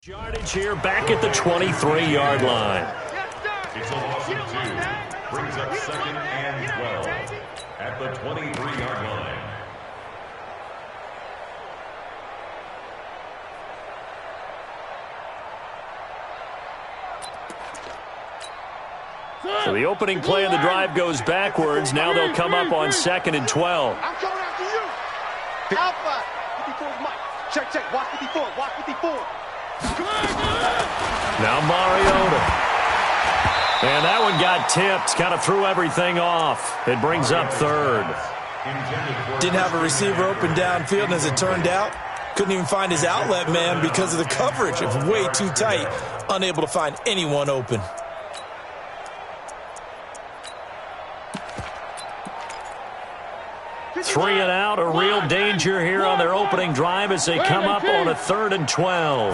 Yardage here back at the 23-yard line. It's a loss of 2. Brings up 2nd and 12 at the 23-yard line. So the opening play of the drive goes backwards. Now they'll come up on 2nd and 12. I'm coming after you. Alpha. 54 is Mike. Check. Watch 54. Watch 54. Now Mariota. And that one got tipped. Kind of threw everything off. It brings up 3rd. Didn't have a receiver open downfield, and as it turned out, couldn't even find his outlet man because of the coverage. It was way too tight. Unable to find anyone open. Three and out, a real danger here on their opening drive as they come up on a 3rd and 12.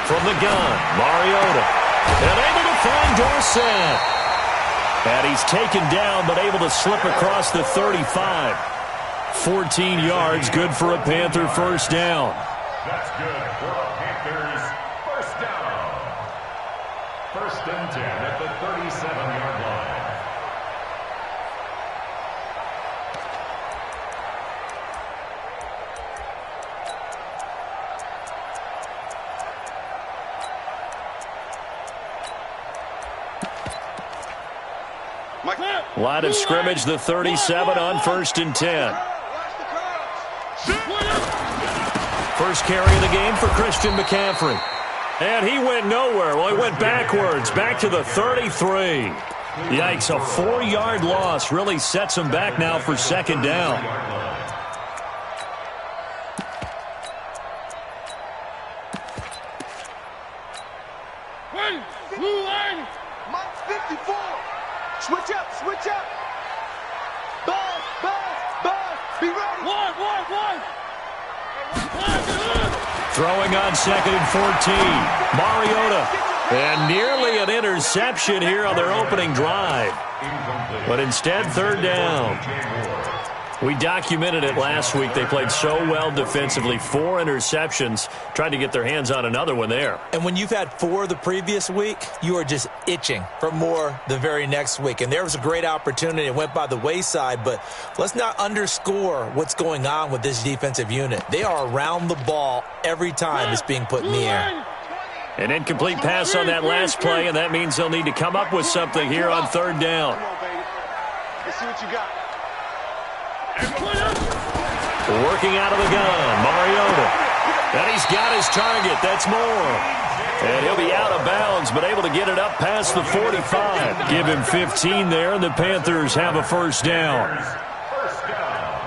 From the gun, Mariota. And able to find Dorsett. And he's taken down, but able to slip across the 35. 14 yards, good for a Panther first down. That's good for a Panthers first down. 1st and 10 at the 37-yard line. Line of scrimmage, the 37 on 1st and 10. First carry of the game for Christian McCaffrey. And he went nowhere. Well, he went backwards, back to the 33. Yikes, a 4-yard loss really sets him back now for 2nd down. Mike 54. Switch up. Buzz. Be ready. One. Throwing on 2nd and 14. Mariota. And nearly an interception here on their opening drive. But instead, 3rd down. We documented it last week. They played so well defensively. 4 interceptions. Tried to get their hands on another one there. And when you've had 4 the previous week, you are just itching for more the very next week. And there was a great opportunity. It went by the wayside, but let's not underscore what's going on with this defensive unit. They are around the ball every time it's being put in the air. An incomplete pass on that last play, and that means they'll need to come up with something here on 3rd down. Come on, baby. Let's see what you got. Working out of the gun, Mariota. And he's got his target. That's more. And he'll be out of bounds, but able to get it up past the 45. Give him 15 there, and the Panthers have a first down. First down.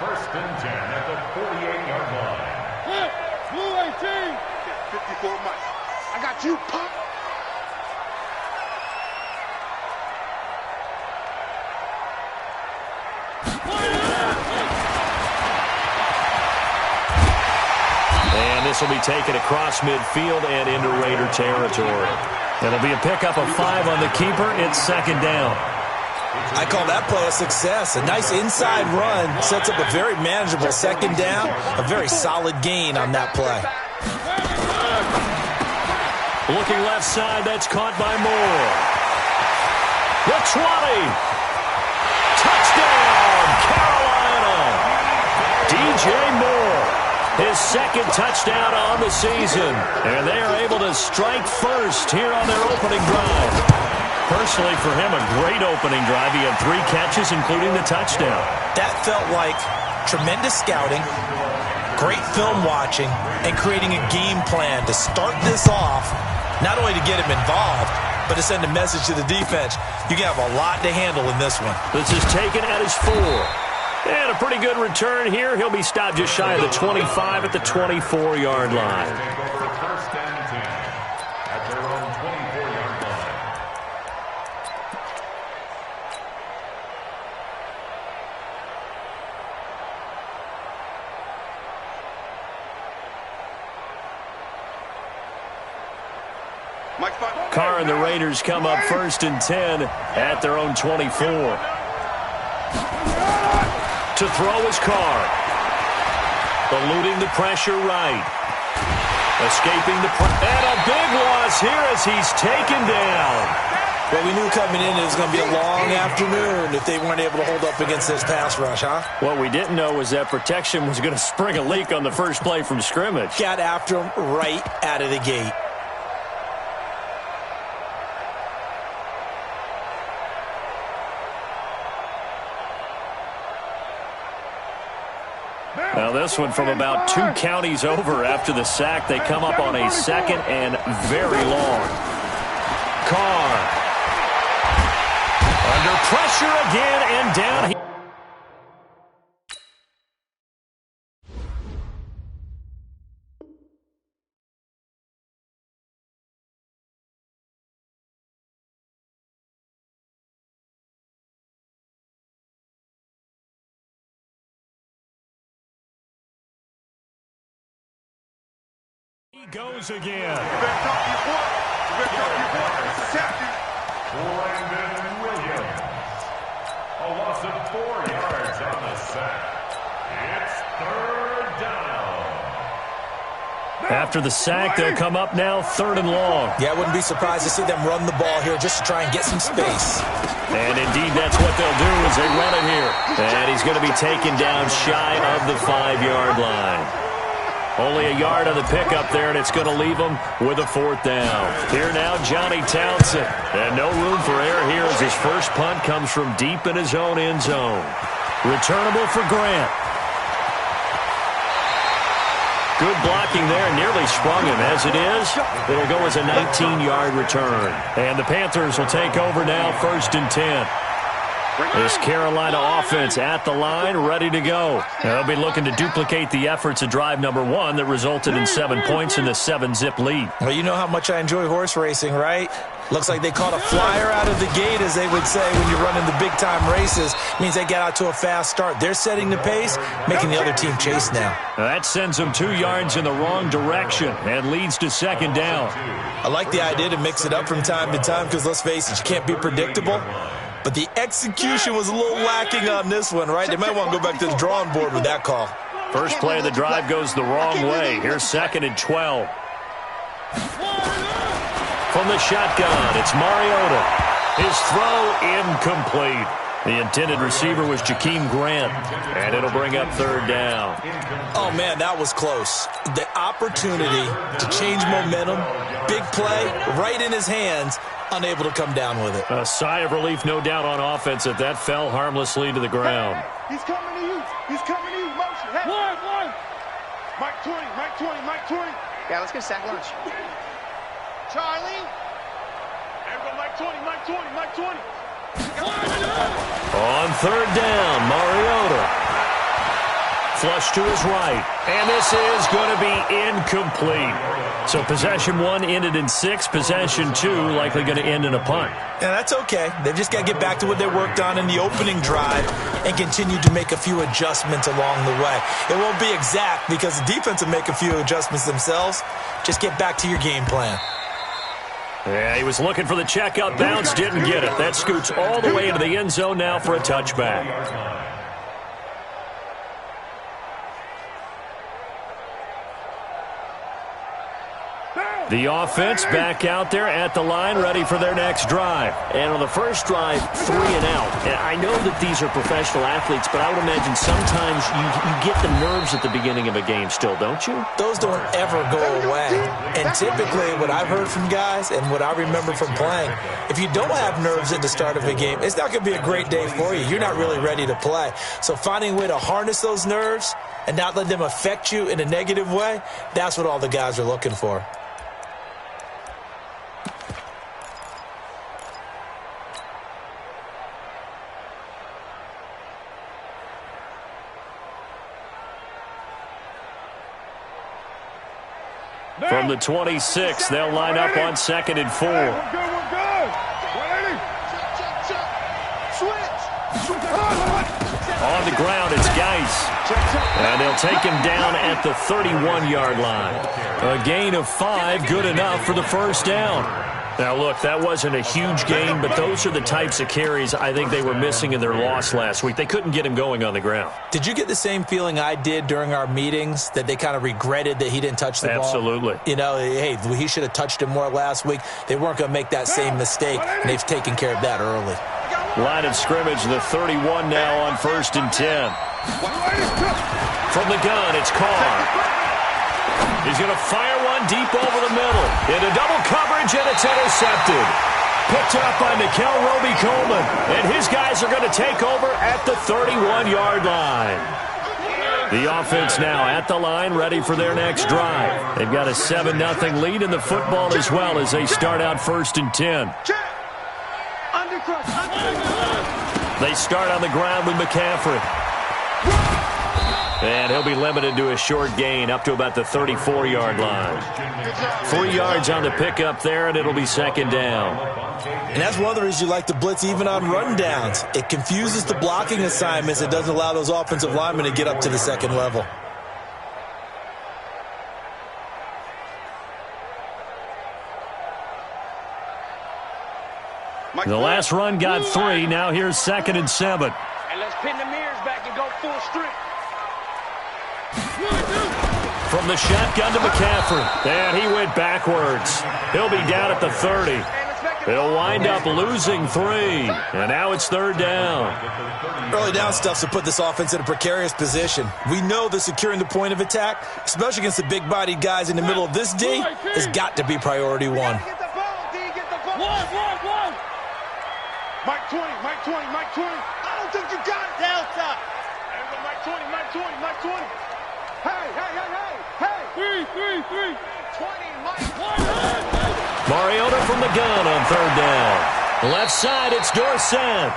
1st and 10 at the 48-yard line. Blue 18. 54 Mike. I got you, Pop. And this will be taken across midfield and into Raider territory. It'll be a pickup of 5 on the keeper. It's 2nd down. I call that play a success. A nice inside run sets up a very manageable 2nd down. A very solid gain on that play. Looking left side, that's caught by Moore. The 20. Touchdown, Carolina. DJ Moore. His 2nd touchdown on the season. And they are able to strike first here on their opening drive. Personally, for him, a great opening drive. He had 3 catches, including the touchdown. That felt like tremendous scouting, great film watching, and creating a game plan to start this off, not only to get him involved, but to send a message to the defense. You can have a lot to handle in this one. This is taken at his 4. And a pretty good return here. He'll be stopped just shy of the 25 at the 24-yard line. First and 10 at their own 24-yard line. Carr and the Raiders come up 1st and 10 at their own 24. To throw is Carr. Eluding the pressure right. Escaping the and a big loss here as he's taken down. Well, we knew coming in it was going to be a long afternoon if they weren't able to hold up against this pass rush, huh? What we didn't know was that protection was going to spring a leak on the first play from scrimmage. Got after him right out of the gate. Now this one from about 2 counties over after the sack. They come up on a 2nd and very long. Carr. Under pressure again and down. He goes again. You better talk to your boy. You better talk to your boy. It's a captain. Brandon Williams. A loss of 4 yards on the sack. It's 3rd down. After the sack, they'll come up now 3rd and long. Yeah, I wouldn't be surprised to see them run the ball here just to try and get some space. And indeed, that's what they'll do as they run it here. And he's going to be taken down shy of the 5-yard line. Only a yard on the pickup there, and it's going to leave him with a 4th down. Here now, Johnny Townsend. And no room for error here as his first punt comes from deep in his own end zone. Returnable for Grant. Good blocking there, nearly sprung him. As it is, it'll go as a 19-yard return. And the Panthers will take over now, 1st and 10. This Carolina offense at the line, ready to go. They'll be looking to duplicate the efforts of drive number 1 that resulted in 7 points in the 7-zip lead. Well, you know how much I enjoy horse racing, right? Looks like they caught a flyer out of the gate, as they would say when you're running the big-time races. Means they get out to a fast start. They're setting the pace, making the other team chase now. That sends them 2 yards in the wrong direction and leads to 2nd down. I like the idea to mix it up from time to time because, let's face it, you can't be predictable. But the execution was a little lacking on this one, right? They might want to go back to the drawing board with that call. First play of the drive goes the wrong way. Here's 2nd and 12. From the shotgun, it's Mariota. His throw incomplete. The intended receiver was Jakeem Grant, and it'll bring up 3rd down. Oh, man, that was close. The opportunity to change momentum, big play, right in his hands, unable to come down with it. A sigh of relief, no doubt, on offense that fell harmlessly to the ground. He's coming to you. He's coming to you. Motion. Hey. One. Mike 20, Mike 20, Mike 20. Yeah, let's get a sack lunch. Charlie. And go Mike 20, Mike 20, Mike 20. On 3rd down, Mariota. Flush to his right. And this is going to be incomplete. So possession 1 ended in 6. Possession 2 likely going to end in a punt. Yeah, that's okay. They've just got to get back to what they worked on in the opening drive and continue to make a few adjustments along the way. It won't be exact because the defense will make a few adjustments themselves. Just get back to your game plan. Yeah, he was looking for the checkout bounce, didn't get it. That scoots all the way into the end zone now for a touchback. The offense back out there at the line, ready for their next drive. And on the first drive, 3 and out. And I know that these are professional athletes, but I would imagine sometimes you get the nerves at the beginning of a game still, don't you? Those don't ever go away. And typically what I've heard from guys and what I remember from playing, if you don't have nerves at the start of a game, it's not going to be a great day for you. You're not really ready to play. So finding a way to harness those nerves and not let them affect you in a negative way, that's what all the guys are looking for. From the 26, they'll line up on 2nd and 4. We're good. Ready? Switch. On the ground, it's Geis. And they'll take him down at the 31-yard line. A gain of 5, good enough for the first down. Now, look, that wasn't a huge gain, but those are the types of carries I think they were missing in their loss last week. They couldn't get him going on the ground. Did you get the same feeling I did during our meetings, that they kind of regretted that he didn't touch the ball? Absolutely. You know, hey, he should have touched him more last week. They weren't going to make that same mistake, and they've taken care of that early. Line of scrimmage, the 31 now on 1st and 10. From the gun, it's Carr. He's going to fire one deep over the middle. Into double coverage, and it's intercepted. Picked up by Nickel Roby-Coleman. And his guys are going to take over at the 31-yard line. The offense now at the line, ready for their next drive. They've got a 7-0 lead in the football as well as they start out 1st and 10. They start on the ground with McCaffrey. And he'll be limited to a short gain up to about the 34-yard line. 3 yards on the pickup there, and it'll be 2nd down. And that's one of the reasons you like to blitz even on rundowns. It confuses the blocking assignments. It doesn't allow those offensive linemen to get up to the 2nd level. The last run got 3. Now here's 2nd and 7. And let's pin the mirrors back and go full strength. From the shotgun to McCaffrey. And he went backwards. He'll be down at the 30. They'll wind up losing 3. And now it's 3rd down. Early down stuff to put this offense in a precarious position. We know that securing the point of attack, especially against the big-bodied guys in the middle of this D, has got to be priority 1. Mike 20, Mike 20, Mike 20. I don't think you got it. Delta. There we go, Mike 20, Mike 20, Mike 20. Hey, hey, hey, hey, hey. 3. 20, Mike 20. Mariota from the gun on 3rd down. Left side, it's Dorsett.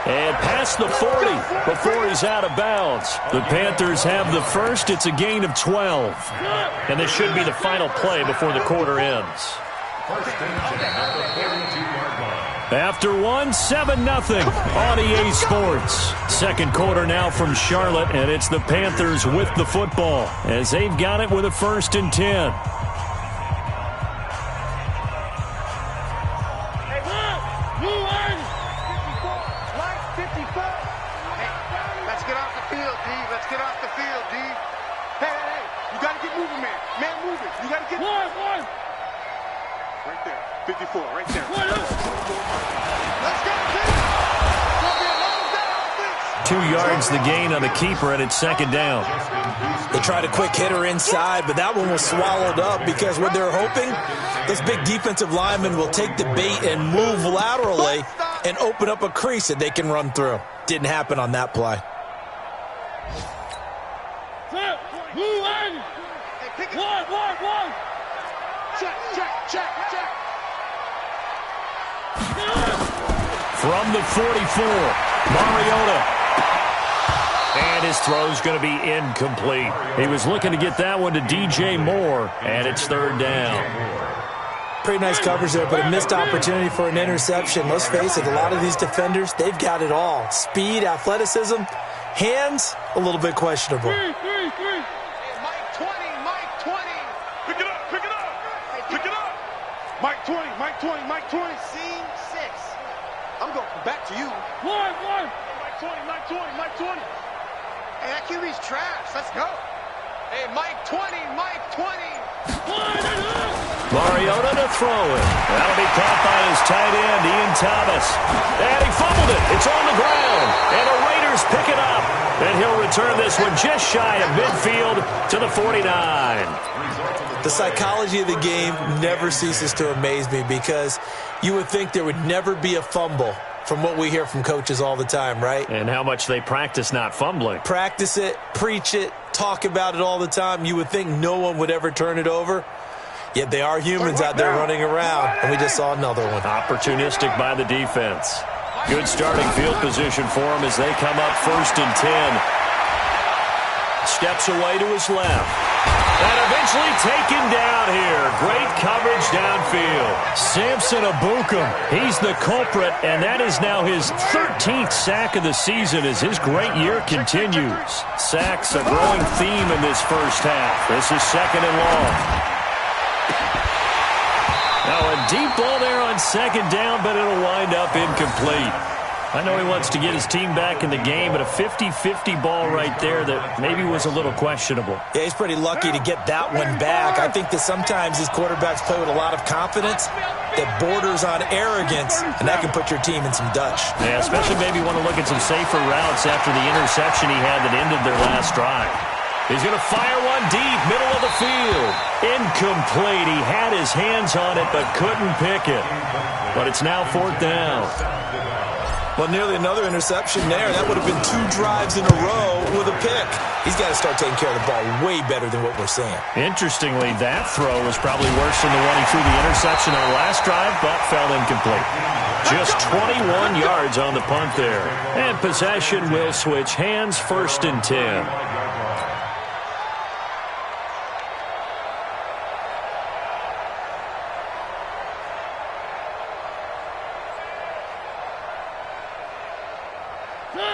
And past the 40 before he's out of bounds. The Panthers have the first. It's a gain of 12. And this should be the final play before the quarter ends. 1st and 10 at the 42-yard line. After 7-0 on EA Sports. 2nd quarter now from Charlotte, and it's the Panthers with the football as they've got it with a 1st and 10. Let's get off the field, D. Let's get off the field, D. Hey, you got to get moving, man. Man moving. You got to get moving. Right there. 54, right there. Let's go, D. 2 yards the gain on the keeper, and it's 2nd down. They tried a quick hitter inside, but that one was swallowed up because what they're hoping, those big defensive linemen will take the bait and move laterally and open up a crease that they can run through. Didn't happen on that play. One. Check. From the 44, Mariota. And his throw's going to be incomplete. He was looking to get that one to DJ Moore, and it's 3rd down. Pretty nice coverage there, but a missed opportunity for an interception. Let's face it, a lot of these defenders, they've got it all. Speed, athleticism, hands, a little bit questionable. Hey, Mike 20. Pick it up. Mike 20. Scene 6. I'm going back to you. One. Mike 20. Hey, that QB's trash. Let's go. Hey, Mike 20. Mariota to throw it. That'll be caught by his tight end, Ian Thomas. And he fumbled it. It's on the ground. And the Raiders pick it up. And he'll return this one just shy of midfield to the 49. The psychology of the game never ceases to amaze me because you would think there would never be a fumble from what we hear from coaches all the time, right? And how much they practice not fumbling. Practice it, preach it, talk about it all the time. You would think no one would ever turn it over. Yet they are humans out there running around, and we just saw another one. Opportunistic by the defense. Good starting field position for them as they come up 1st and 10. Steps away to his left. And eventually taken down here. Great coverage downfield. Samson Abukum, he's the culprit, and that is now his 13th sack of the season as his great year continues. Sacks a growing theme in this first half. This is 2nd and long. Now a deep ball there on second down, but it'll wind up incomplete. I know he wants to get his team back in the game, but a 50-50 ball right there that maybe was a little questionable. Yeah, he's pretty lucky to get that one back. I think that sometimes these quarterbacks play with a lot of confidence that borders on arrogance, and that can put your team in some Dutch. Yeah, especially maybe want to look at some safer routes after the interception he had that ended their last drive. He's going to fire one deep, middle of the field. Incomplete. He had his hands on it but couldn't pick it. But it's now 4th down. Well, nearly another interception there. That would have been 2 drives in a row with a pick. He's got to start taking care of the ball way better than what we're seeing. Interestingly, that throw was probably worse than the one he threw the interception on the last drive, but fell incomplete. Just 21 yards on the punt there. And possession will switch hands, 1st and 10.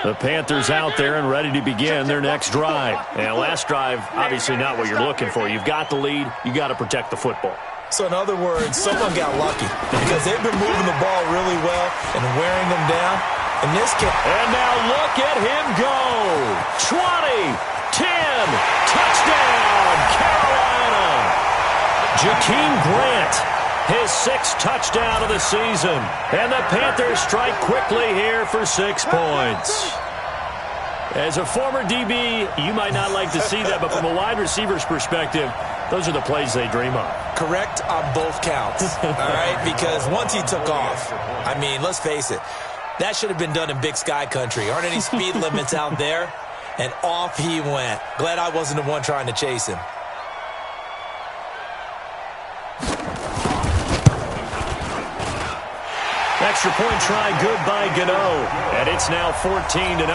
The Panthers out there and ready to begin their next drive. And last drive, obviously not what you're looking for. You've got the lead. You got to protect the football. So in other words, someone got lucky because they've been moving the ball really well and wearing them down. In this case, and now look at him go. 20, 10, touchdown, Carolina. Jakeem Grant, his 6th touchdown of the season. And the Panthers strike quickly here for 6 points. As a former DB, you might not like to see that, but from a wide receiver's perspective, those are the plays they dream of. Correct on both counts, all right? Because once he took off, I mean, let's face it, that should have been done in Big Sky country. Aren't any speed limits out there? And off he went. Glad I wasn't the one trying to chase him. Extra point try good by Gano. And it's now 14-0.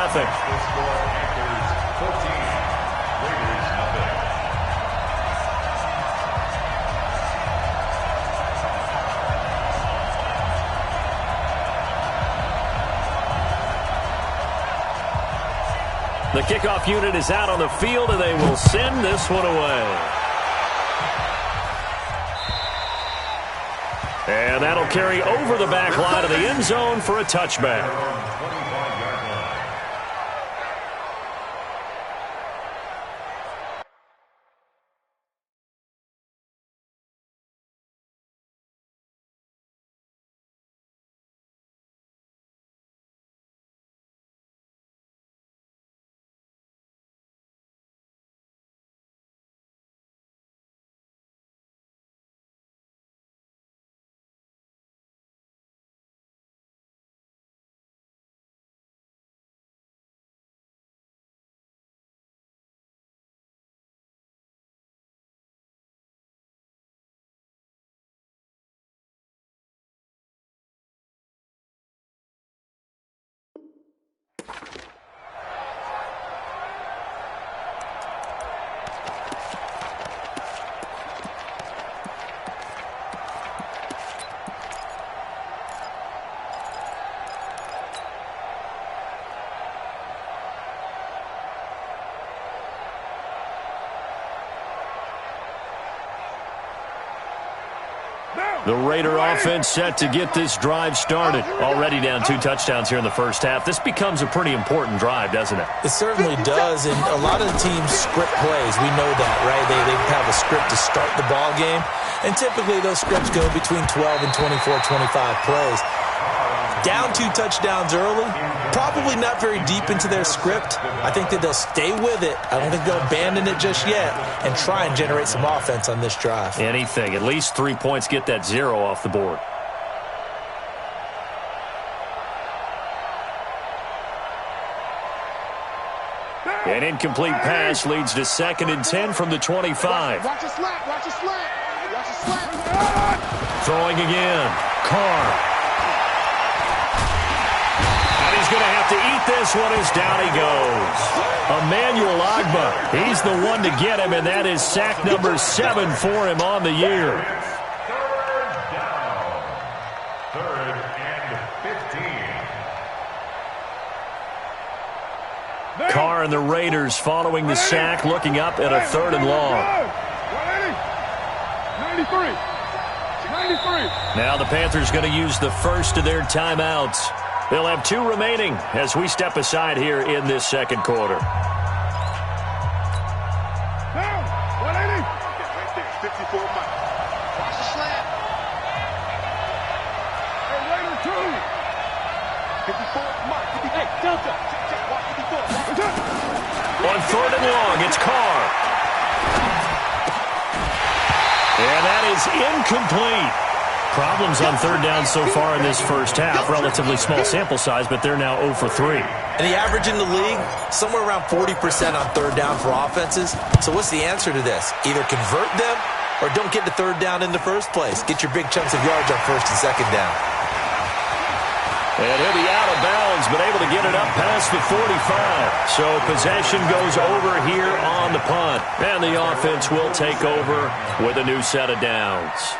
The kickoff unit is out on the field, and they will send this one away. And that'll carry over the back line of the end zone for a touchback. The Raider offense set to get this drive started. Already down 2 touchdowns here in the first half. This becomes a pretty important drive, doesn't it? It certainly does, and a lot of the teams script plays. We know that, right? They have a script to start the ball game, and typically those scripts go between 12 and 24, 25 plays. Down 2 touchdowns early, probably not very deep into their script. I think that they'll stay with it. I don't think they'll abandon it just yet and try and generate some offense on this drive. Anything. At least 3 points, get that 0 off the board. An incomplete pass leads to 2nd and 10 from the 25. Watch a slap, watch a slap, watch a slap. Throwing again. Carr. He's going to have to eat this one as down he goes. Emmanuel Agba, he's the one to get him, and that is sack number 7 for him on the year. 3rd down. 3rd and 15. Carr and the Raiders following the sack, looking up at a 3rd and long. 93. Now the Panthers going to use the first of their timeouts. They'll have 2 remaining as we step aside here in this second quarter. Right there, 54 Mike. Watch the slant. Hey, Raider 2. 54 Mike. Hey, Delta. Watch 54. On 3rd and long, it's Carr. And that is incomplete. Problems on 3rd down so far in this first half. Relatively small sample size, but they're now 0 for 3. And the average in the league, somewhere around 40% on 3rd down for offenses. So what's the answer to this? Either convert them or don't get to 3rd down in the first place. Get your big chunks of yards on 1st and 2nd down. And he'll be out of bounds, but able to get it up past the 45. So possession goes over here on the punt. And the offense will take over with a new set of downs.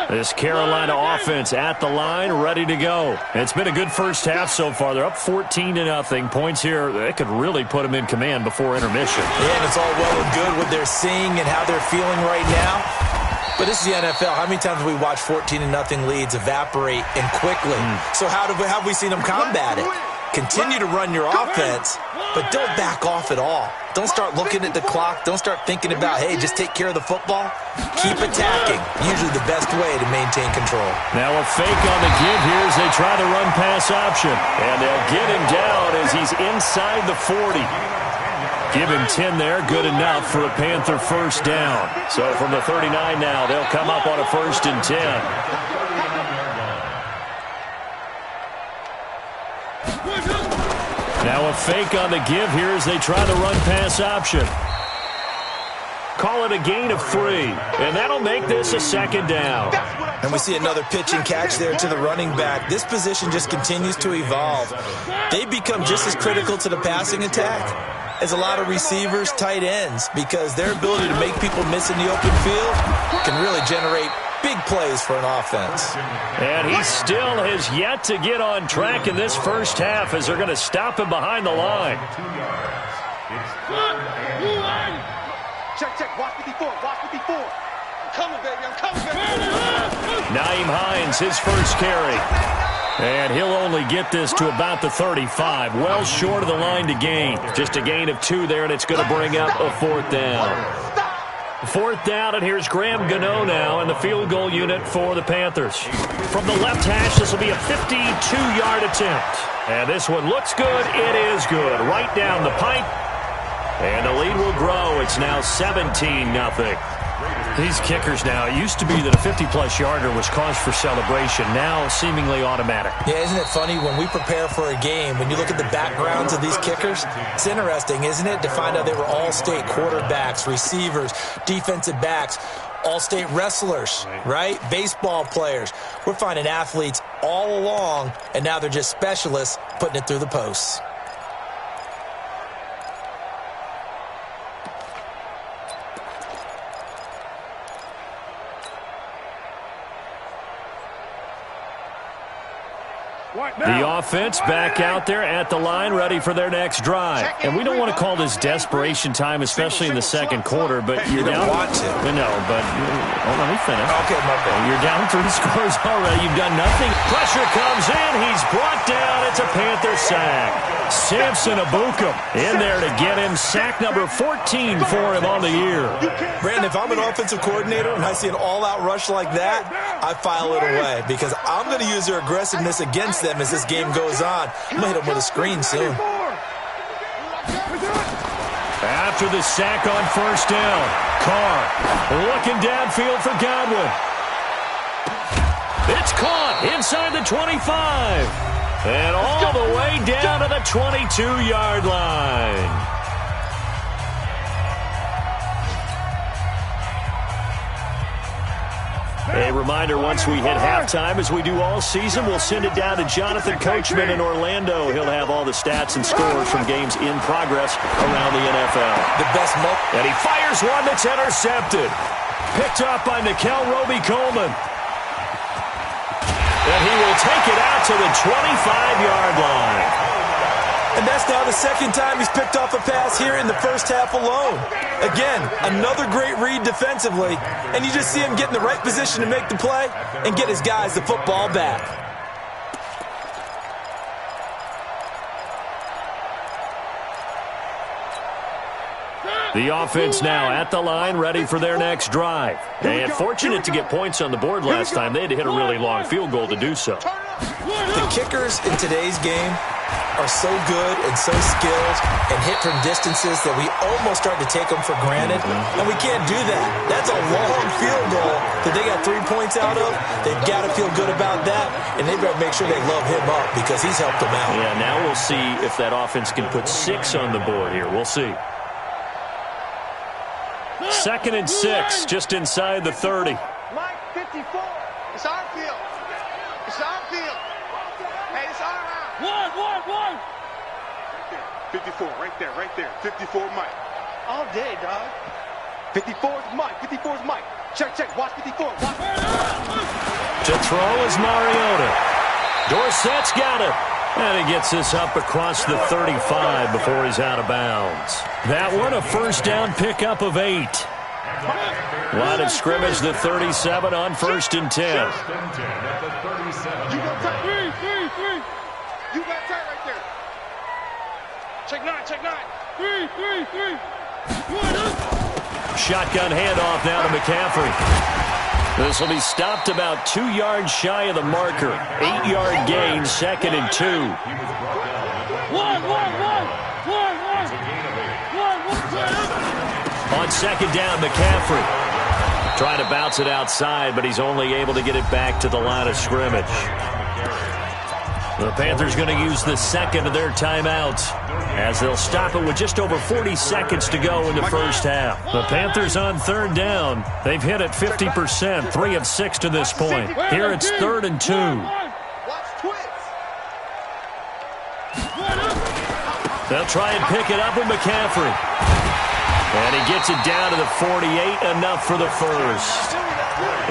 This Carolina offense at the line, ready to go. It's been a good first half so far. They're up 14-0. Points here, they could really put them in command before intermission. Yeah, and it's all well and good what they're seeing and how they're feeling right now. But this is the NFL. How many times have we watched 14-0 leads evaporate and quickly? So how have we seen them combat it? Continue to run your offense, but don't back off at all. Don't start looking at the clock. Don't start thinking about, hey, just take care of the football. Keep attacking. Usually the best way to maintain control. Now a fake on the give here as they try the run-pass option. And they'll get him down as he's inside the 40. Give him 10 there. Good enough for a Panther first down. So from the 39 now, they'll come up on a 1st and 10. Now a fake on the give here as they try the run-pass option. Call it a gain of 3, and that'll make this a 2nd down. And we see another pitch and catch there to the running back. This position just continues to evolve. They become just as critical to the passing attack as a lot of receivers, tight ends, because their ability to make people miss in the open field can really generate big plays for an offense. And he still has yet to get on track in this first half as they're going to stop him behind the line. Check. Watch 54. Watch 54. I'm coming, baby. I'm coming, baby. Naeem Hines, his first carry. And he'll only get this to about the 35. Well short of the line to gain. Just a gain of 2 there, and it's going to bring up a 4th down. 4th down, and here's Graham Gano now in the field goal unit for the Panthers. From the left hash, this will be a 52-yard attempt. And this one looks good. It is good. Right down the pipe. And the lead will grow. It's now 17-0. These kickers now, it used to be that a 50-plus yarder was cause for celebration. Now seemingly automatic. Yeah, isn't it funny when we prepare for a game, when you look at the backgrounds of these kickers, it's interesting, isn't it, to find out they were all-state quarterbacks, receivers, defensive backs, all-state wrestlers, right? Baseball players. We're finding athletes all along, and now they're just specialists putting it through the posts. The offense back out there at the line, ready for their next drive. And we don't want to call this desperation time, especially in the second quarter, but you're down. No, but let me finish. Okay, my bad. You're down 3 scores already. You've done nothing. Pressure comes in. He's brought down. It's a Panther sack. Samson Abukum in there to get him. Sack number 14 for him on the year. Brandon, if I'm an offensive coordinator and I see an all-out rush like that, I file it away because I'm going to use their aggressiveness against them as this game goes on. I'm going to hit them with a screen soon. After the sack on first down, Carr looking downfield for Godwin. It's caught inside the 25. And all the way down to the 22-yard line. A reminder, once we hit halftime, as we do all season, we'll send it down to Jonathan Coachman in Orlando. He'll have all the stats and scores from games in progress around the NFL. The best and he fires one that's intercepted. Picked up by Nickel Roby-Coleman. And he will take it out to the 25-yard line. And that's now the second time he's picked off a pass here in the first half alone. Again, another great read defensively, and you just see him get in the right position to make the play and get his guys the football back. The offense now at the line, ready for their next drive. And fortunate to get points on the board last time. They had to hit a really long field goal to do so. The kickers in today's game are so good and so skilled and hit from distances that we almost start to take them for granted, and we can't do that. That's a long field goal that they got 3 points out of. They've got to feel good about that, and they've got to make sure they love him up because he's helped them out. Yeah, now we'll see if that offense can put 6 on the board here. We'll see. 2nd and 6, just inside the 30. Mike, 54. It's our field. It's our field. Hey, it's our round. One. 54, right there. 54, Mike. All day, dog. 54 is Mike. 54 is Mike. Check. Watch 54. Watch. To throw is Mariota. Dorsett's got it. And he gets this up across the 35 before he's out of bounds. That one, a first down pickup of 8. Line of scrimmage, the 37 on 1st and 10. You got tight. Three. You got tight right there. Check 9. 3. Shotgun handoff now to McCaffrey. This will be stopped about 2 yards shy of the marker. 8-yard gain, 2nd and 2. One. On 2nd down, McCaffrey. Trying to bounce it outside, but he's only able to get it back to the line of scrimmage. The Panthers going to use the 2nd of their timeouts as they'll stop it with just over 40 seconds to go in the first half. The Panthers on 3rd down. They've hit it 50%, 3 of 6 to this point. Here it's 3rd and 2. They'll try and pick it up with McCaffrey. And he gets it down to the 48, enough for the first.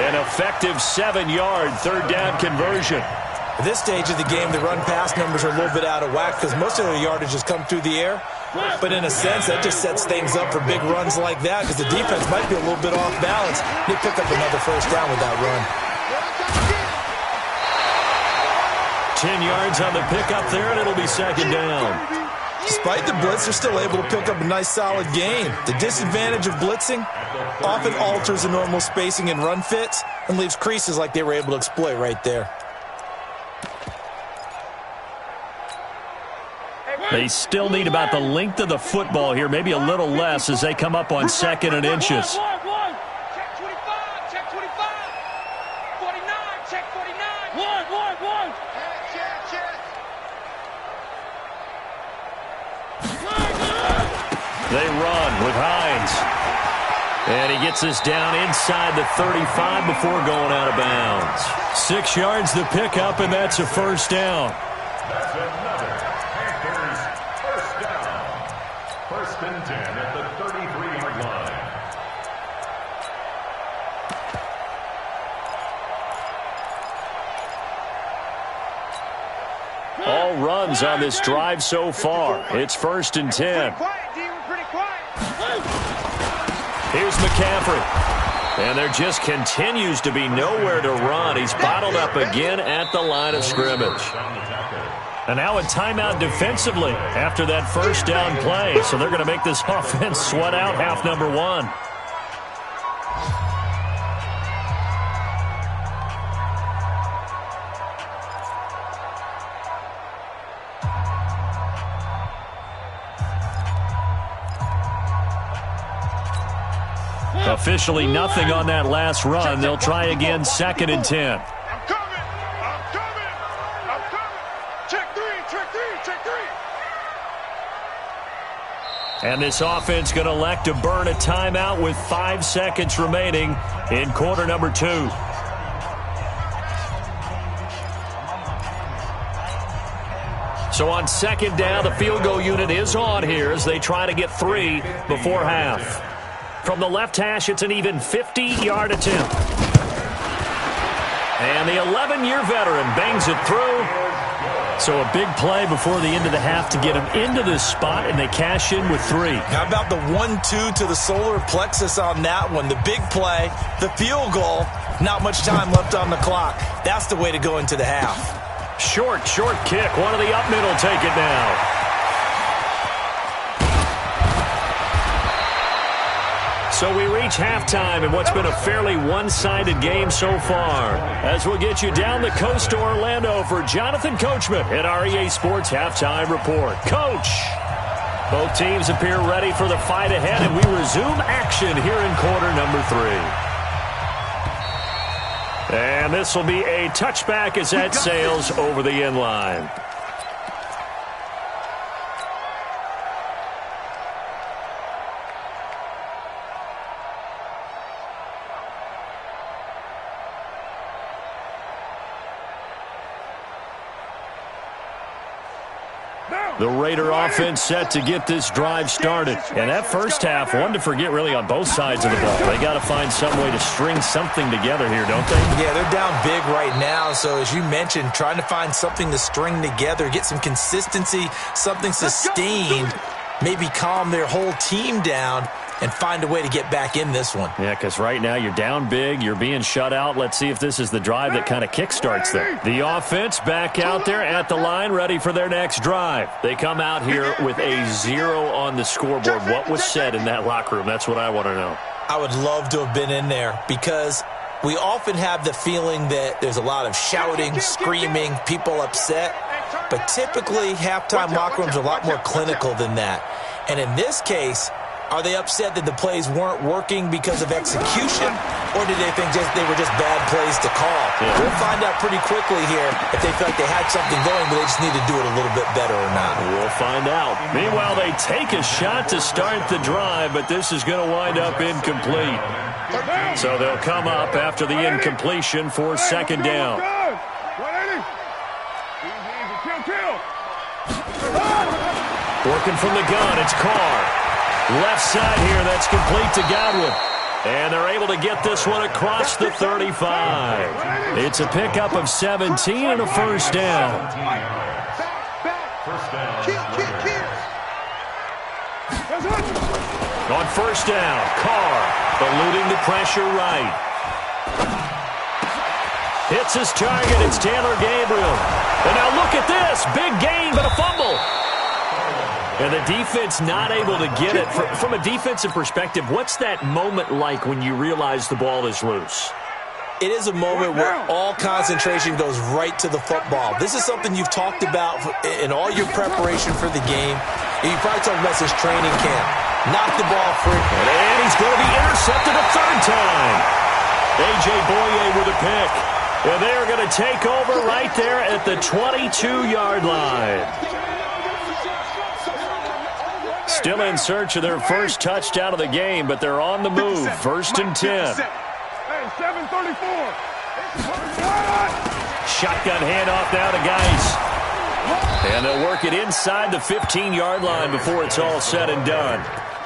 An effective 7-yard 3rd down conversion. At this stage of the game, the run-pass numbers are a little bit out of whack because most of the yardage has come through the air. But in a sense, that just sets things up for big runs like that because the defense might be a little bit off balance. They pick up another first down with that run. 10 yards on the pickup there, and it'll be 2nd down. Despite the blitz, they're still able to pick up a nice, solid gain. The disadvantage of blitzing often alters the normal spacing and run fits and leaves creases like they were able to exploit right there. They still need about the length of the football here, maybe a little less as they come up on 2nd and inches. Check 25. Check 25. 49. Check 49. One. Check. They run with Hines. And he gets us down inside the 35 before going out of bounds. 6 yards the pickup, and that's a first down. That's another Panthers first down. 1st and 10 at the 33-yard line. All runs on this drive so far. It's 1st and 10. Here's McCaffrey. And there just continues to be nowhere to run. He's bottled up again at the line of scrimmage. And now a timeout defensively after that first down play. So they're going to make this offense sweat out half number 1. Officially nothing on that last run. They'll try again 2nd and 10. I'm coming. Check three. And this offense going to elect to burn a timeout with 5 seconds remaining in quarter number 2. So on 2nd down, the field goal unit is on here as they try to get 3 before half. From the left hash, it's an even 50-yard attempt. And the 11-year veteran bangs it through. So a big play before the end of the half to get them into this spot, and they cash in with 3. How about the 1-2 to the solar plexus on that one? The big play, the field goal, not much time left on the clock. That's the way to go into the half. Short kick. One of the up middle take it now. So we reach halftime in what's been a fairly one-sided game so far. As we'll get you down the coast to Orlando for Jonathan Coachman at our EA Sports Halftime Report. Coach, both teams appear ready for the fight ahead, and we resume action here in quarter number 3. And this will be a touchback as that sails over the end line. The Raider offense set to get this drive started. And that first half, one to forget really on both sides of the ball. They got to find some way to string something together here, don't they? Yeah, they're down big right now. So as you mentioned, trying to find something to string together, get some consistency, something sustained, maybe calm their whole team down and find a way to get back in this one. Yeah, because right now you're down big, you're being shut out. Let's see if this is the drive that kind of kickstarts them. The offense back out there at the line, ready for their next drive. They come out here with a 0 on the scoreboard. What was said in that locker room? That's what I want to know. I would love to have been in there because we often have the feeling that there's a lot of shouting, screaming, people upset. But typically, halftime locker rooms are a lot more clinical than that. And in this case, are they upset that the plays weren't working because of execution, or did they think they were just bad plays to call? Yeah. We'll find out pretty quickly here if they feel like they had something going, but they just need to do it a little bit better or not. We'll find out. Meanwhile, they take a shot to start the drive, but this is going to wind up incomplete. So they'll come up after the incompletion for second down. Working from the gun, it's Carr. Left side here, that's complete to Godwin. And they're able to get this one across the 35. It's a pickup of 17 and a first down. On first down, Carr eluding the pressure right. Hits his target, it's Taylor Gabriel. And now look at this, big gain, but a fumble. And the defense not able to get it. From a defensive perspective, what's that moment like when you realize the ball is loose? It is a moment where all concentration goes right to the football. This is something you've talked about in all your preparation for the game. And you probably talked about this training camp. Knock the ball free. And he's going to be intercepted a third time. A.J. Boye with a pick. And they are going to take over right there at the 22-yard line. Still in search of their first touchdown of the game, but they're on the move. First and 10. Shotgun handoff now to Geis. And they'll work it inside the 15-yard line before it's all said and done.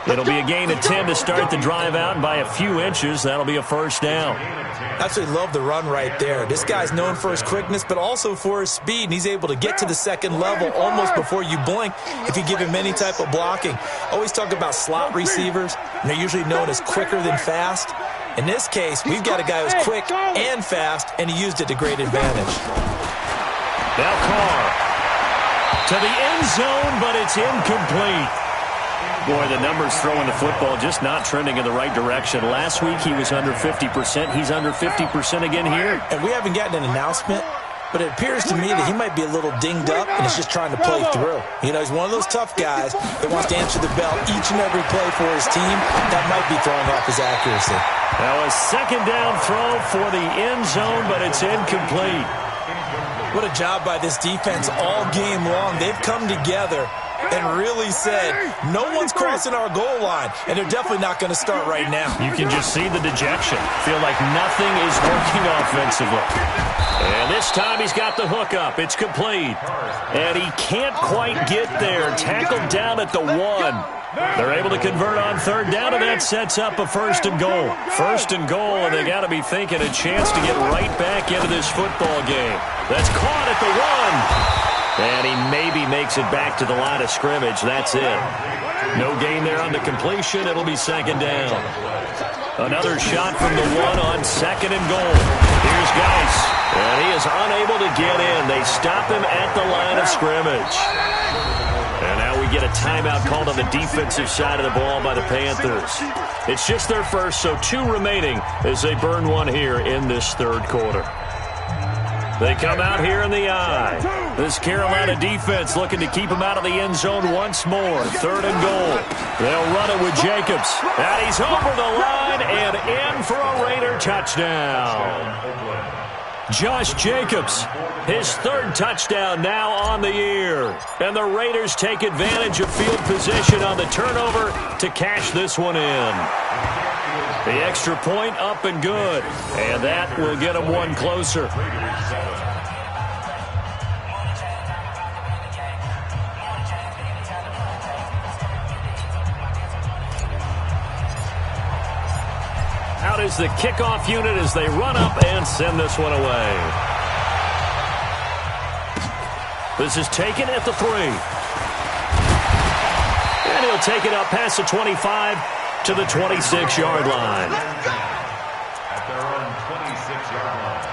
It'll be a gain of 10 to start the drive out, and by a few inches, that'll be a first down. I absolutely love the run right there. This guy's known for his quickness, but also for his speed, and he's able to get to the second level almost before you blink if you give him any type of blocking. Always talk about slot receivers, and they're usually known as quicker than fast. In this case, we've got a guy who's quick and fast, and he used it to great advantage. Now Carr to the end zone, but it's incomplete. Boy, the numbers throwing the football just not trending in the right direction. Last week he was under 50%. He's under 50% again here. And we haven't gotten an announcement, but it appears to me that he might be a little dinged up and is just trying to play through. You know, he's one of those tough guys that wants to answer the bell each and every play for his team. That might be throwing off his accuracy. Now a second down throw for the end zone, but it's incomplete. What a job by this defense all game long. They've come together and really said, no one's crossing our goal line, and they're definitely not going to start right now. You can just see the dejection. Feel like nothing is working offensively. And this time he's got the hook up. It's complete. And he can't quite get there. Tackled down at the 1. They're able to convert on third down, and that sets up a first and goal. First and goal, and they got to be thinking a chance to get right back into this football game. That's caught at the 1. And he maybe makes it back to the line of scrimmage. That's it. No gain there on the completion. It'll be second down. Another shot from the one on second and goal. Here's Geis. And he is unable to get in. They stop him at the line of scrimmage. And now we get a timeout called on the defensive side of the ball by the Panthers. It's just their first, so 2 remaining as they burn one here in this third quarter. They come out here in the eye. This Carolina defense looking to keep him out of the end zone once more. Third and goal. They'll run it with Jacobs. And he's over the line and in for a Raider touchdown. Josh Jacobs, his 3rd touchdown now on the year. And the Raiders take advantage of field position on the turnover to cash this one in. The extra point up and good. And that will get them one closer. Out is the kickoff unit as they run up and send this one away. This is taken at the 3. And he'll take it up past the 25 to the 26-yard line. At their own 26-yard line.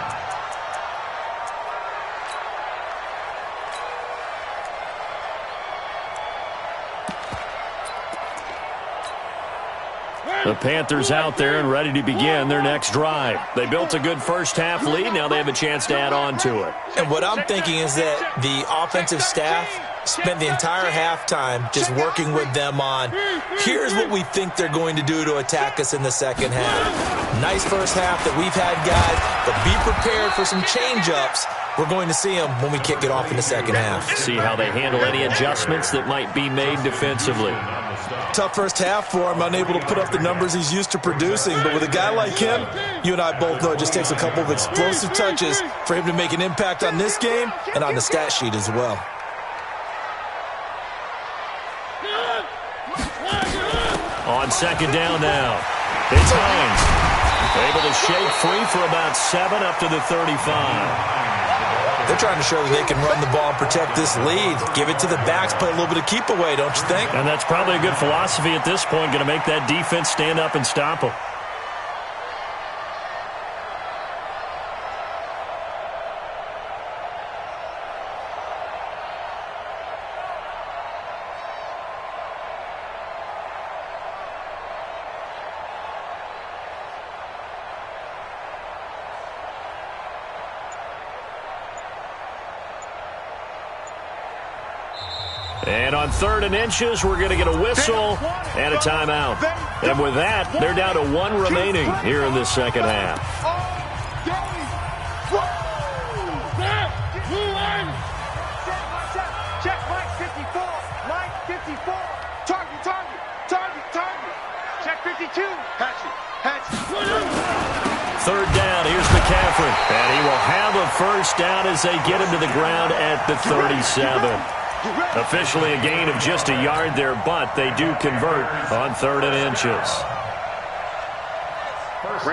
The Panthers out there and ready to begin their next drive. They built a good first-half lead. Now they have a chance to add on to it. And what I'm thinking is that the offensive staff spent the entire halftime just working with them on, here's what we think they're going to do to attack us in the second half. Nice first half that we've had, guys, but be prepared for some change-ups. We're going to see them when we kick it off in the second half. See how they handle any adjustments that might be made defensively. Tough first half for him, unable to put up the numbers he's used to producing. But with a guy like him, you and I both know it just takes a couple of explosive touches for him to make an impact on this game and on the stat sheet as well. On second down now, it's Hines. Able to shake free for about 7 up to the 35. They're trying to show that they can run the ball and protect this lead. Give it to the backs, play a little bit of keep away, don't you think? And that's probably a good philosophy at this point, going to make that defense stand up and stop them. And on 3rd and inches, we're going to get a whistle and a timeout. And with that, they're down to 1 remaining here in this second half. Check Mike 54. Mike 54. Target. Check 52. Hatchet. 3rd down, here's McCaffrey. And he will have a first down as they get him to the ground at the 37. Officially a gain of just a yard there, but they do convert on 3rd and inches.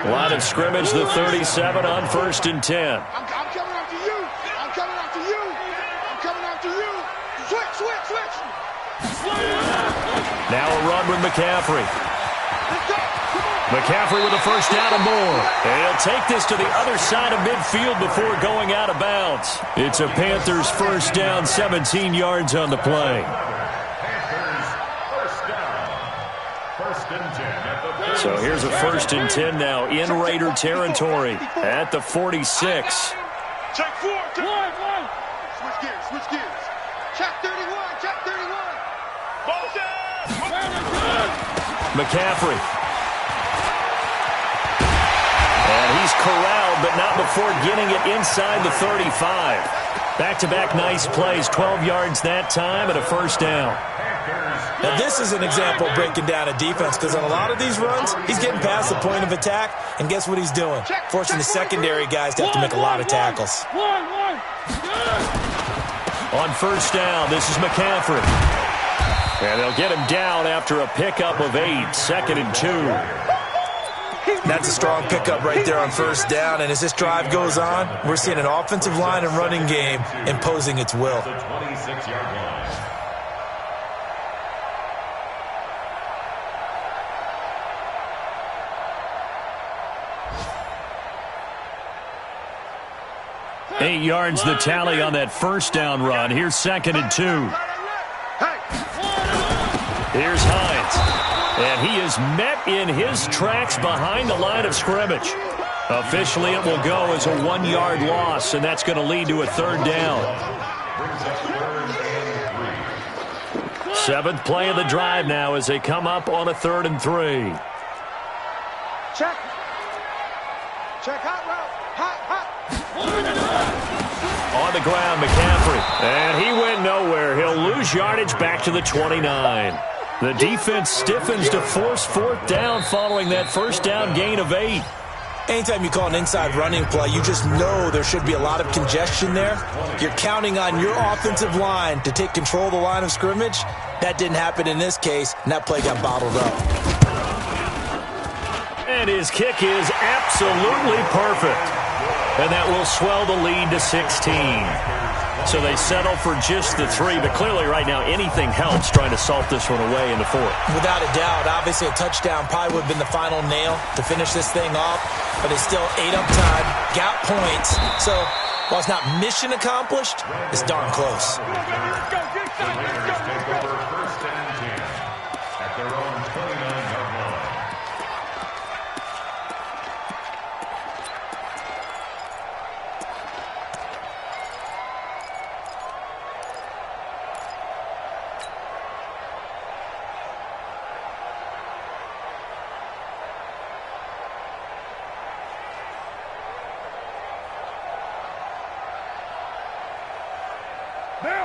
Line of scrimmage, the 37 on 1st and 10. I'm coming after you. I'm coming after you. Switch. Now a run with McCaffrey. McCaffrey with a first down and more. And he'll take this to the other side of midfield before going out of bounds. It's a Panthers first down, 17 yards on the play. So here's a 1st and 10 now in Raider territory at the 46. Check 4. Switch gears. Check 31. McCaffrey. And he's corralled, but not before getting it inside the 35. Back-to-back nice plays, 12 yards that time and a first down. Now, this is an example of breaking down a defense because on a lot of these runs, he's getting past the point of attack, and guess what he's doing? Forcing the secondary guys to have to make a lot of tackles. On first down, this is McCaffrey. And they'll get him down after a pickup of 8, 2nd and 2. That's a strong pickup right there on first down. And as this drive goes on, we're seeing an offensive line and running game imposing its will. The 26-yard line. 8 yards the tally on that first down run. Here's 2nd and 2. Here's Hines. And he is met in his tracks behind the line of scrimmage. Officially, it will go as a 1-yard loss, and that's going to lead to a 3rd down. 7th play of the drive now as they come up on a 3rd and 3. Check. Check hot route. Hot. On the ground, McCaffrey. And he went nowhere. He'll lose yardage back to the 29. The defense stiffens to force 4th down following that first down gain of 8. Anytime you call an inside running play, you just know there should be a lot of congestion there. You're counting on your offensive line to take control of the line of scrimmage. That didn't happen in this case, and that play got bottled up. And his kick is absolutely perfect. And that will swell the lead to 16. So they settle for just the 3, but clearly right now anything helps trying to salt this one away in the 4th. Without a doubt, obviously a touchdown probably would have been the final nail to finish this thing off, but it's still 8 up time, got points. So while it's not mission accomplished, it's darn close. The Raiders take over 1st and 10 at their own 29-yard line.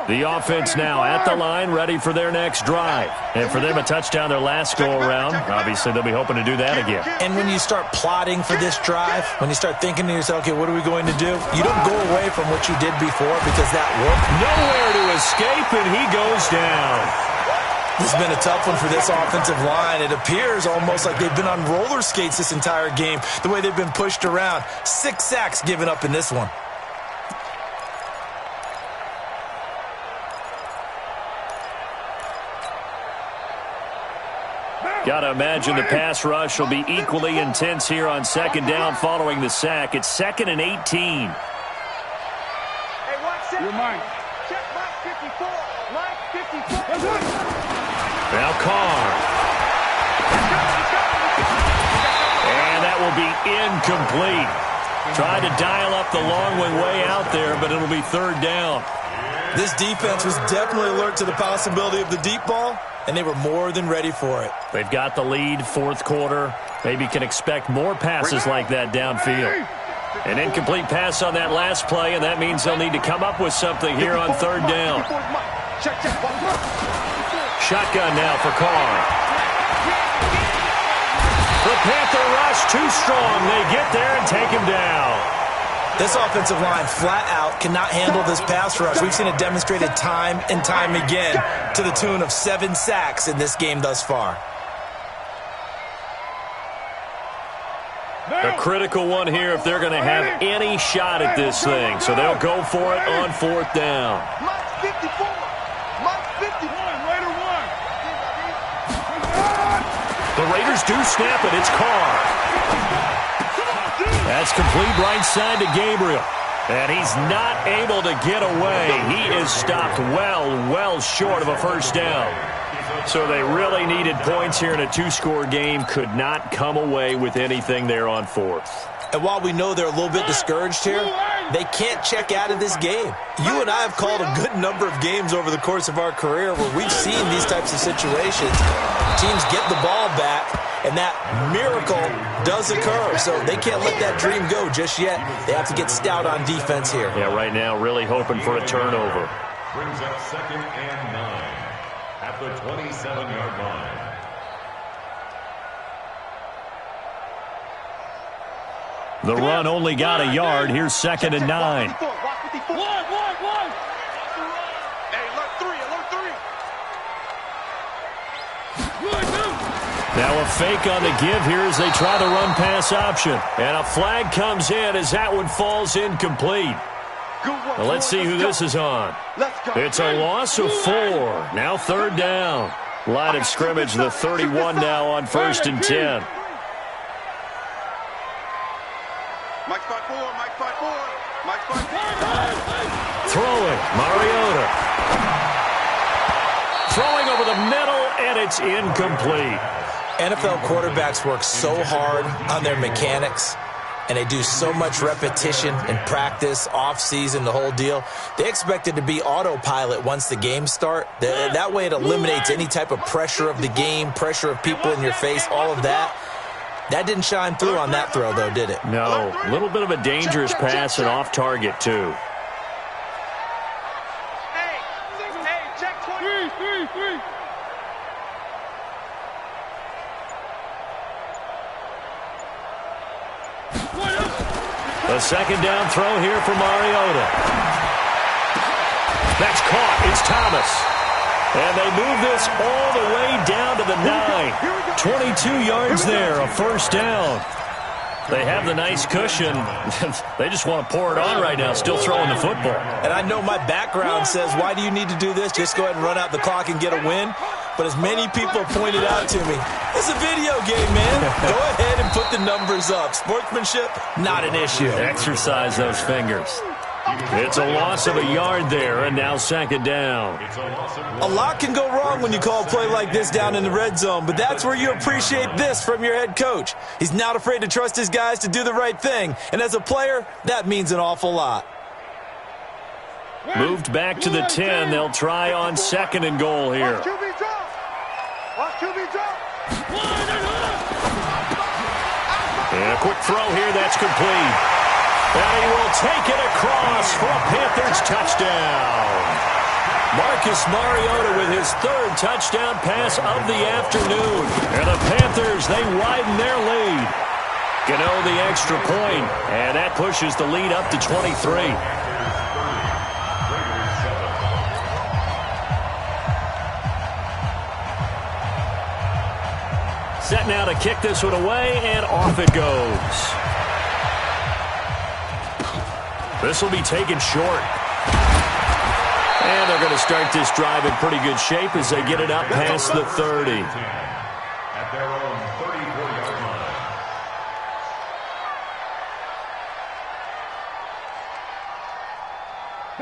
The offense now at the line, ready for their next drive. And for them, a touchdown their last go-around. Obviously, they'll be hoping to do that again. And when you start plotting for this drive, when you start thinking to yourself, okay, what are we going to do? You don't go away from what you did before because that worked. Nowhere to escape, and he goes down. This has been a tough one for this offensive line. It appears almost like they've been on roller skates this entire game, the way they've been pushed around. 6 sacks given up in this one. Got to imagine the pass rush will be equally intense here on 2nd down following the sack. It's 2nd and 18. Hey, watch it. You're mine. Check Mike 54. Mike 54. Now Carr. And that will be incomplete. Tried to dial up the long way out there, but it'll be 3rd down. This defense was definitely alert to the possibility of the deep ball, and they were more than ready for it. They've got the lead, 4th quarter. Maybe can expect more passes like that downfield. An incomplete pass on that last play, and that means they'll need to come up with something here on 3rd down. Shotgun now for Carr. The Panther rush too strong. They get there and take him down. This offensive line flat out cannot handle this pass rush. We've seen it demonstrated time and time again to the tune of 7 sacks in this game thus far. A critical one here if they're going to have any shot at this thing. So they'll go for it on 4th down. Mike 54. Mike 51. Raider 1. The Raiders do snap it. It's Carr. That's complete right side to Gabriel. And he's not able to get away. He is stopped well short of a first down. So they really needed points here in a 2-score game. Could not come away with anything there on 4th. And while we know they're a little bit discouraged here, they can't check out of this game. You and I have called a good number of games over the course of our career where we've seen these types of situations. Teams get the ball back, and that miracle does occur. So they can't let that dream go just yet. They have to get stout on defense here. Yeah, right now really hoping for a turnover. Brings up 2nd and 9 at the 27-yard line. The run only got a yard. Here's 2nd and 9. Hey, alert 3. Now a fake on the give here as they try the run-pass option. And a flag comes in as that one falls incomplete. Well, let's see who this is on. It's a loss of 4. Now 3rd down. Line of scrimmage, the 31 now on 1st and 10. Mike 5-4, Mike 5-4, Mike 5-4. Throwing, Mariota. Throwing over the middle, and it's incomplete. NFL quarterbacks work so hard on their mechanics, and they do so much repetition in practice, off-season, the whole deal. They expect it to be autopilot once the games start. That way it eliminates any type of pressure of the game, pressure of people in your face, all of that. That didn't shine through on that throw, though, did it? No. A little bit of a dangerous pass and off target, too. Hey, check 3. The second down throw here for Mariota. That's caught. It's Thomas. And they move this all the way down to the 9. 22 yards there, a 1st down. They have the nice cushion. They just want to pour it on right now, still throwing the football. And I know my background says, why do you need to do this? Just go ahead and run out the clock and get a win. But as many people pointed out to me, it's a video game, man. Go ahead and put the numbers up. Sportsmanship, not an issue. Exercise those fingers. It's a loss of a yard there, and now 2nd down. A lot can go wrong when you call a play like this down in the red zone, but that's where you appreciate this from your head coach. He's not afraid to trust his guys to do the right thing, and as a player, that means an awful lot. Moved back to the 10. They'll try on 2nd and goal here. Watch QB drop. Watch QB drop. And a quick throw here, that's complete. And he will take it across for a Panthers touchdown. Marcus Mariota with his 3rd touchdown pass of the afternoon. And the Panthers, they widen their lead. Gano the extra point, and that pushes the lead up to 23. Set now to kick this one away, and off it goes. This will be taken short. And they're going to start this drive in pretty good shape as they get it up past the 30. At their own 34-yard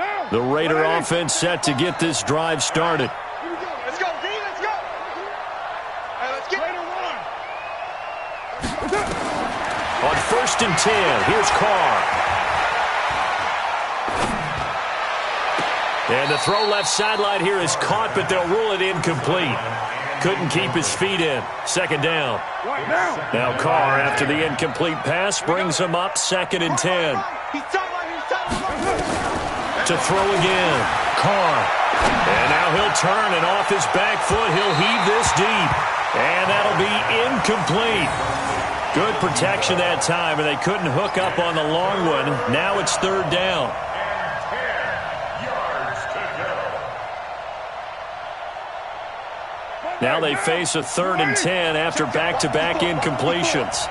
line. The Raider offense set to get this drive started. Let's go, D, let's go. Hey, let's get Raider 1. On 1st and 10, here's Carr. And the throw left sideline here is caught, but they'll rule it incomplete. Couldn't keep his feet in. 2nd down. Now Carr, after the incomplete pass, brings him up 2nd and 10. To throw again. Carr. And now he'll turn, and off his back foot, he'll heave this deep. And that'll be incomplete. Good protection that time, and they couldn't hook up on the long one. Now it's 3rd down. Now they face a 3rd and 10 after back-to-back incompletions.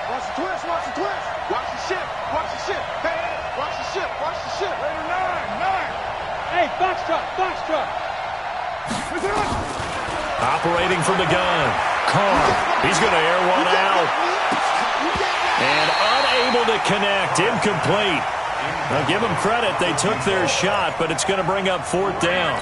Watch the twist, watch the twist. Watch the ship, watch the ship. Hey, watch the ship, watch the ship. Raider 9. Hey, box truck. Operating from the gun. Carr, he's going to air one out. And unable to connect, incomplete. Now give them credit, they took their shot, but it's going to bring up 4th down.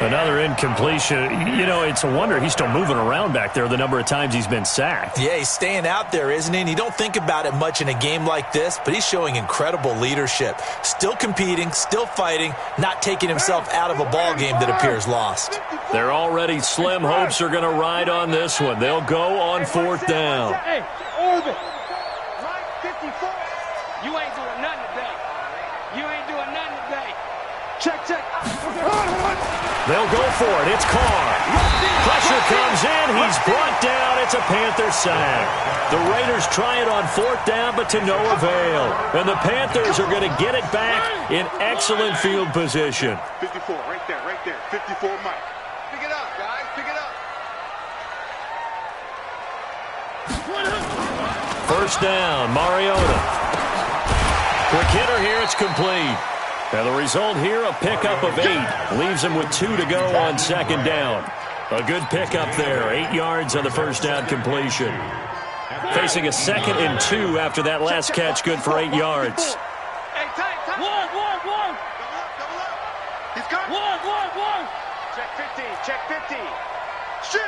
Another incompletion. You know, it's a wonder he's still moving around back there the number of times he's been sacked. Yeah, he's staying out there, isn't he? And you don't think about it much in a game like this, but he's showing incredible leadership. Still competing, still fighting, not taking himself out of a ball game that appears lost. Their already slim hopes are going to ride on this one. They'll go on 4th down. Hey, orbit. Mike 54. You ain't doing nothing today. You ain't doing nothing today. Check. They'll go for it. It's Carr. Pressure comes in. He's brought down. It's a Panther sack. The Raiders try it on 4th down, but to no avail. And the Panthers are going to get it back in excellent field position. 54, right there. 54, Mike. Pick it up, guys. Pick it up. First down, Mariota. Quick hitter here, it's complete. And the result here, a pickup of 8. Leaves him with 2 to go on second down. A good pickup there, 8 yards on the first down completion. Facing a 2nd and 2 after that last catch, good for 8 yards. Hey, time. One. Double up. He's coming. One. Check 50. Shoot.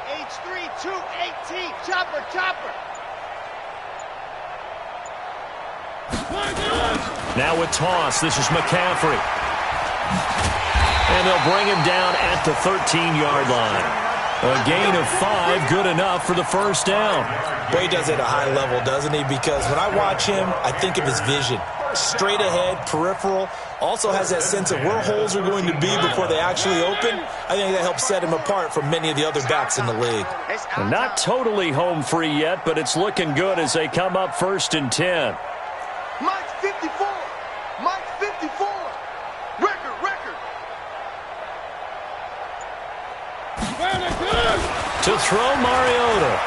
H3218. Chopper. Now with toss, this is McCaffrey. And they'll bring him down at the 13-yard line. A gain of 5, good enough for the first down. Boy, he does it at a high level, doesn't he? Because when I watch him, I think of his vision. Straight ahead, peripheral. Also has that sense of where holes are going to be before they actually open. I think that helps set him apart from many of the other backs in the league. Not totally home free yet, but it's looking good as they come up 1st and 10. Mike's 54. Record. To throw, Mariota.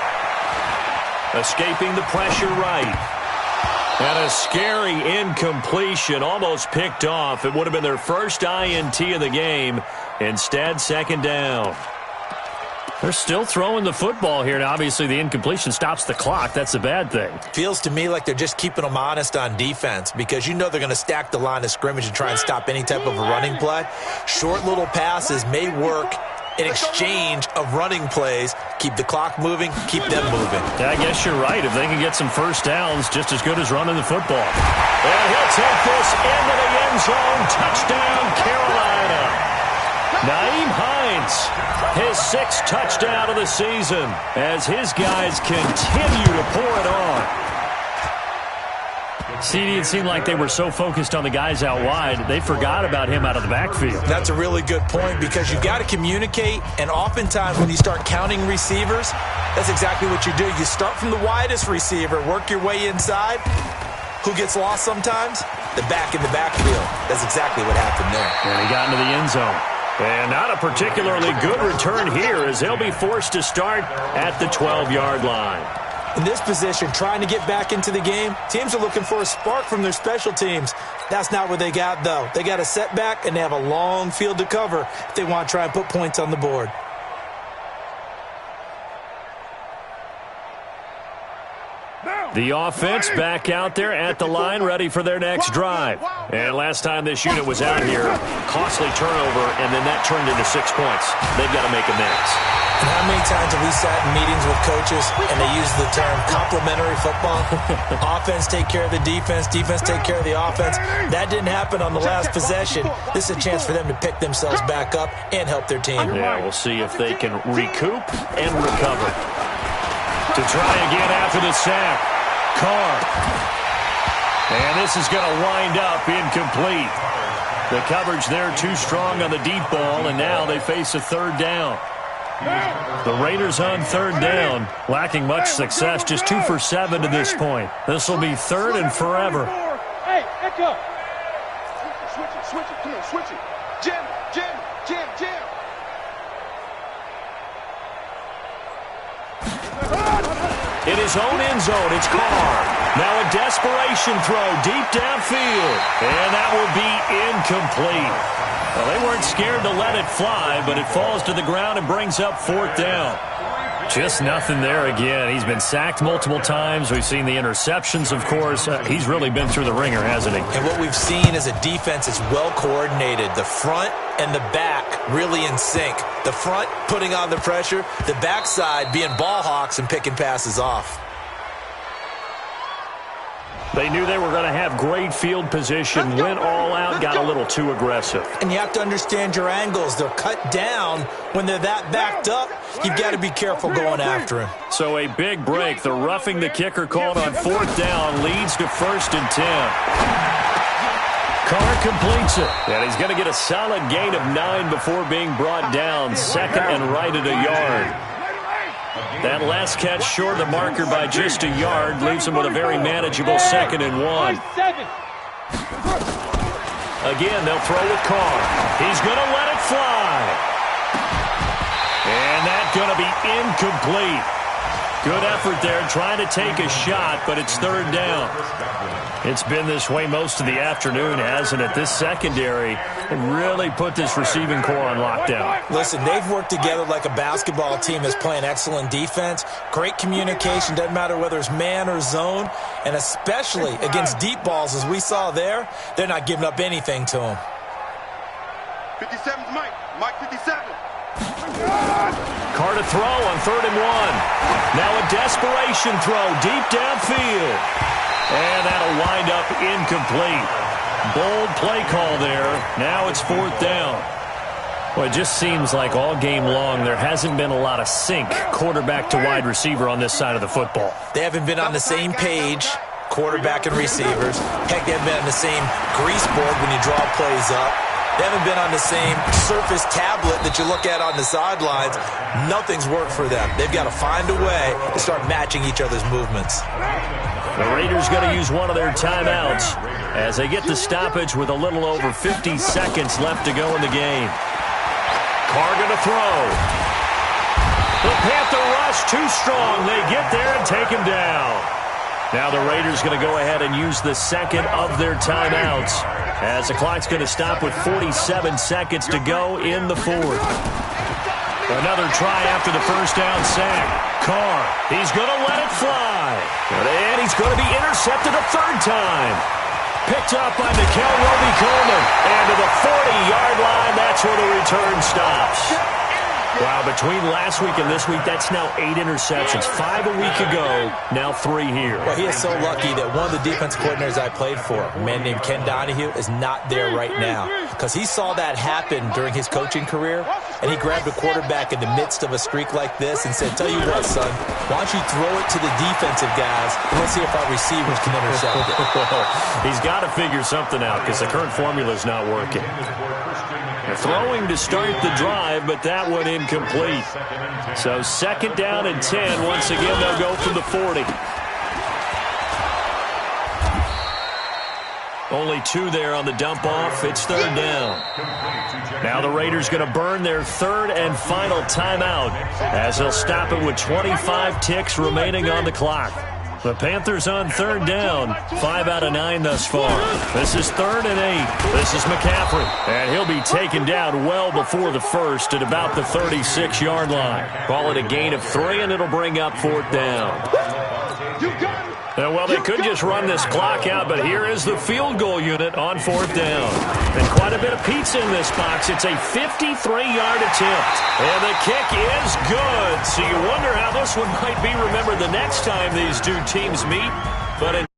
Escaping the pressure right. And a scary incompletion, almost picked off. It would have been their first INT of the game. Instead, second down. They're still throwing the football here. Now, obviously, the incompletion stops the clock. That's the bad thing. Feels to me like they're just keeping them honest on defense because you know they're going to stack the line of scrimmage and try and stop any type of a running play. Short little passes may work in exchange of running plays. Keep the clock moving, keep them moving. Yeah, I guess you're right. If they can get some first downs, just as good as running the football. And he'll take this into the end zone. Touchdown, Carolina. Nyheim Hines, his 6th touchdown of the season as his guys continue to pour it on. CD, it seemed like they were so focused on the guys out wide, they forgot about him out of the backfield. That's a really good point because you've got to communicate, and oftentimes when you start counting receivers, that's exactly what you do. You start from the widest receiver, work your way inside. Who gets lost sometimes? The back in the backfield. That's exactly what happened there. And he got into the end zone. And not a particularly good return here as they'll be forced to start at the 12-yard line. In this position, trying to get back into the game, teams are looking for a spark from their special teams. That's not what they got, though. They got a setback, and they have a long field to cover if they want to try and put points on the board. The offense back out there at the line, ready for their next drive. And last time this unit was out here, costly turnover, and then that turned into 6 points. They've got to make amends. And how many times have we sat in meetings with coaches and they use the term complementary football? Offense take care of the defense take care of the offense. That didn't happen on the last possession. This is a chance for them to pick themselves back up and help their team. Yeah, we'll see if they can recoup and recover. To try again after the sack. Carr. And this is going to wind up incomplete. The coverage there too strong on the deep ball, and now they face a third down. The Raiders on third down, lacking much success, just 2 for 7 to this point. This will be third and forever. Hey, Echo. Switch it. Come on, switch it. Jam. In his own end zone, it's Carr. Now a desperation throw deep downfield. And that will be incomplete. Well, they weren't scared to let it fly, but it falls to the ground and brings up 4th down. Just nothing there again. He's been sacked multiple times. We've seen the interceptions, of course. He's really been through the ringer, hasn't he? And what we've seen is a defense that's well coordinated. The front and the back really in sync. The front putting on the pressure, the backside being ball hawks and picking passes off. They knew they were going to have great field position, went all out, got a little too aggressive. And you have to understand your angles. They're cut down when they're that backed up. You've got to be careful going after him. So a big break. The roughing the kicker called on 4th down leads to 1st and 10. Carr completes it. And he's going to get a solid gain of 9 before being brought down. 2nd and right at a yard. That last catch short of the marker by just a yard leaves him with a very manageable 2nd and 1. Again, they'll throw with Carr. He's going to let it fly. And that's going to be incomplete. Good effort there, trying to take a shot, but it's third down. It's been this way most of the afternoon, hasn't it? This secondary really put this receiving core on lockdown. Listen, they've worked together like a basketball team that's playing excellent defense. Great communication, doesn't matter whether it's man or zone, and especially against deep balls, as we saw there, they're not giving up anything to them. 57's Mike. Mike 57. Carr to throw on 3rd and 1. Now a desperation throw deep downfield. And that'll wind up incomplete. Bold play call there. Now it's 4th down. Well, it just seems like all game long there hasn't been a lot of sync quarterback to wide receiver on this side of the football. They haven't been on the same page, quarterback and receivers. Heck, they haven't been on the same grease board when you draw plays up. They haven't been on the same Surface tablet that you look at on the sidelines. Nothing's worked for them. They've got to find a way to start matching each other's movements. The Raiders going to use one of their timeouts as they get the stoppage with a little over 50 seconds left to go in the game. Carr going to throw. The Panther rush too strong. They get there and take him down. Now the Raiders going to go ahead and use the second of their timeouts as the clock's going to stop with 47 seconds to go in the 4th. Another try after the first down sack. Carr, he's going to let it fly. And he's going to be intercepted a 3rd time. Picked up by Nikel Roby-Coleman. And to the 40-yard line, that's where the return stops. Wow, between last week and this week, that's now 8 interceptions. 5 a week ago, now 3 here. Well, he is so lucky that one of the defense coordinators I played for, a man named Ken Donahue, is not there right now. Because he saw that happen during his coaching career, and he grabbed a quarterback in the midst of a streak like this and said, tell you what, son, why don't you throw it to the defensive guys, and let's see if our receivers can intercept it. He's got to figure something out because the current formula is not working. Throwing to start the drive, but that one incomplete. So 2nd down and 10. Once again, they'll go from the 40. Only 2 there on the dump off. It's 3rd down. Now the Raiders going to burn their 3rd and final timeout as they'll stop it with 25 ticks remaining on the clock. The Panthers on 3rd down. 5 out of 9 thus far. This is 3rd and 8. This is McCaffrey. And he'll be taken down well before the 1st at about the 36-yard line. Call it a gain of 3, and it'll bring up 4th down. Well, they could just run this clock out, but here is the field goal unit on 4th down. And quite a bit of pizza in this box. It's a 53-yard attempt. And the kick is good. So you wonder how this one might be remembered the next time these two teams meet. But